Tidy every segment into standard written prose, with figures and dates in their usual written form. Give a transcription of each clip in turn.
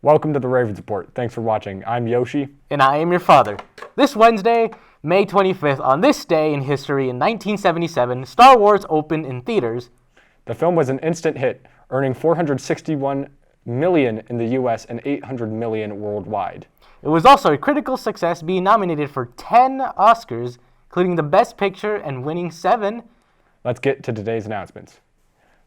Welcome to the Ravens Report. Thanks for watching. I'm Yoshi. And I am your father. This Wednesday, May 25th, on this day in history in 1977, Star Wars opened in theaters. The film was an instant hit, earning $461 million in the US and $800 million worldwide. It was also a critical success, being nominated for 10 Oscars, including the Best Picture and winning 7. Let's get to today's announcements.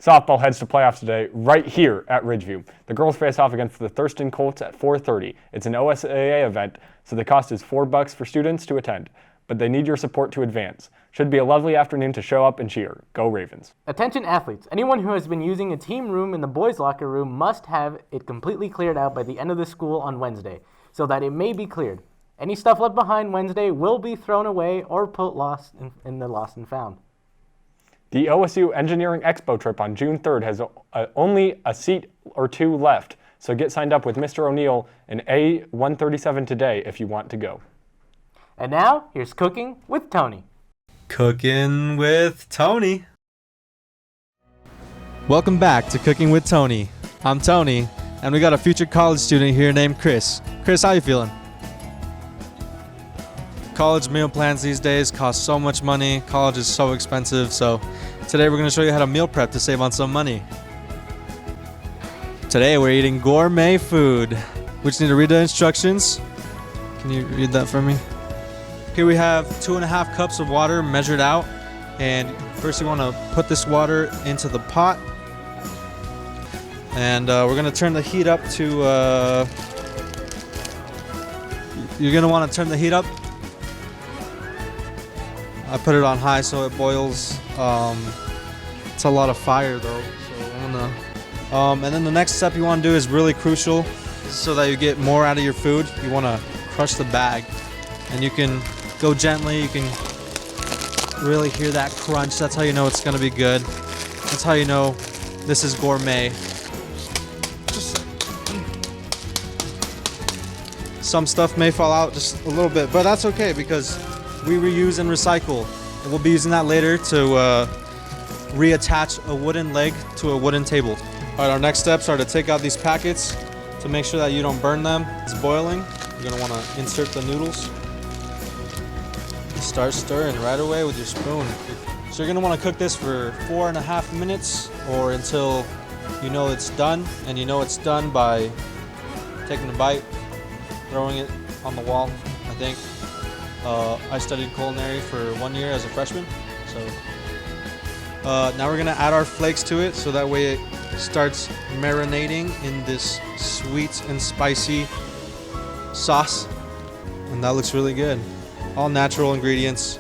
Softball heads to playoffs today, right here at Ridgeview. The girls face off against the Thurston Colts at 4:30. It's an OSAA event, so the cost is $4 for students to attend, but they need your support to advance. Should be a lovely afternoon to show up and cheer. Go Ravens. Attention athletes. Anyone who has been using a team room in the boys' locker room must have it completely cleared out by the end of the school on Wednesday, so that it may be cleared. Any stuff left behind Wednesday will be thrown away or put lost in the lost and found. The OSU Engineering Expo trip on June 3rd has only a seat or two left, so get signed up with Mr. O'Neill in A137 today if you want to go. And now, here's Cooking with Toni. Cooking with Toni. Welcome back to Cooking with Toni. I'm Toni, and we got a future college student here named Chris. Chris, how you feeling? College meal plans these days cost so much money. College is so expensive, so today we're going to show you how to meal prep to save on some money. Today we're eating gourmet food. We just need to read the instructions. Can you read that for me? Here we have 2.5 cups of water measured out, and first you want to put this water into the pot, and we're going to turn the heat up to you're going to want to turn the heat up. I put it on high so it boils. It's a lot of fire though, so I'm gonna. And then the next step you want to do is really crucial, so that you get more out of your food. You want to crush the bag, and you can go gently. You can really hear that crunch. That's how you know it's gonna be good. That's how you know this is gourmet. Some stuff may fall out just a little bit, but that's okay because we reuse and recycle, and we'll be using that later to reattach a wooden leg to a wooden table. All right, our next steps are to take out these packets to make sure that you don't burn them. It's boiling. You're gonna wanna insert the noodles. Start stirring right away with your spoon. So you're gonna wanna cook this for 4.5 minutes or until you know it's done, and you know it's done by taking a bite, throwing it on the wall, I think. I studied culinary for 1 year as a freshman, so now we're gonna add our flakes to it so that way it starts marinating in this sweet and spicy sauce, and that looks really good. All natural ingredients,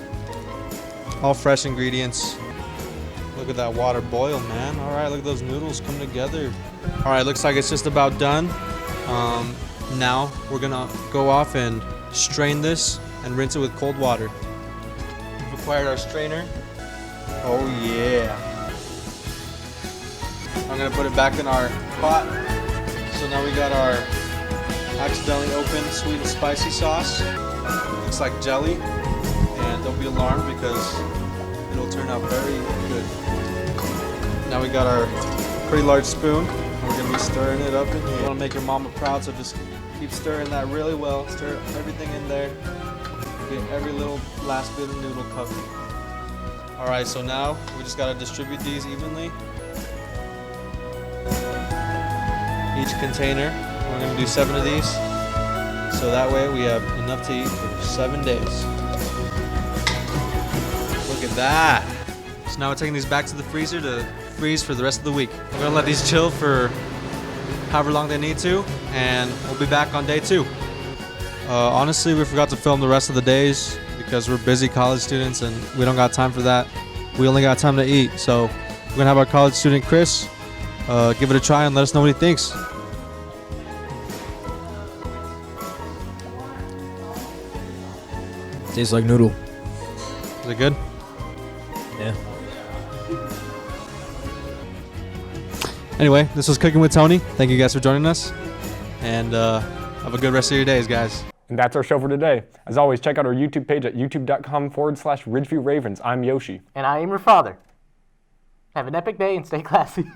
all fresh ingredients. Look at that water boil, man. All right, look at those noodles come together. All right, looks like it's just about done. Now we're gonna go off and strain this and rinse it with cold water. We've acquired our strainer. Oh yeah. I'm gonna put it back in our pot. So now we got our accidentally opened sweet and spicy sauce. Looks like jelly, and don't be alarmed because it'll turn out very good. Now we got our pretty large spoon, and we're gonna be stirring it up in here. You wanna make your mama proud, so just keep stirring that really well. Stir everything in there. Get every little last bit of noodle covered. All right, so now we just gotta distribute these evenly. Each container, we're gonna do 7 of these. So that way we have enough to eat for 7 days. Look at that. So now we're taking these back to the freezer to freeze for the rest of the week. We're gonna let these chill for however long they need to, and we'll be back on day 2. Honestly, we forgot to film the rest of the days because we're busy college students and we don't got time for that. We only got time to eat. So we're gonna have our college student Chris give it a try and let us know what he thinks. Tastes like noodle. Is it good? Yeah. Anyway, this was Cooking with Toni. Thank you guys for joining us, and have a good rest of your days, guys. And that's our show for today. As always, check out our YouTube page at youtube.com/Ridgeview Ravens. I'm Yoshi. And I am your father. Have an epic day and stay classy.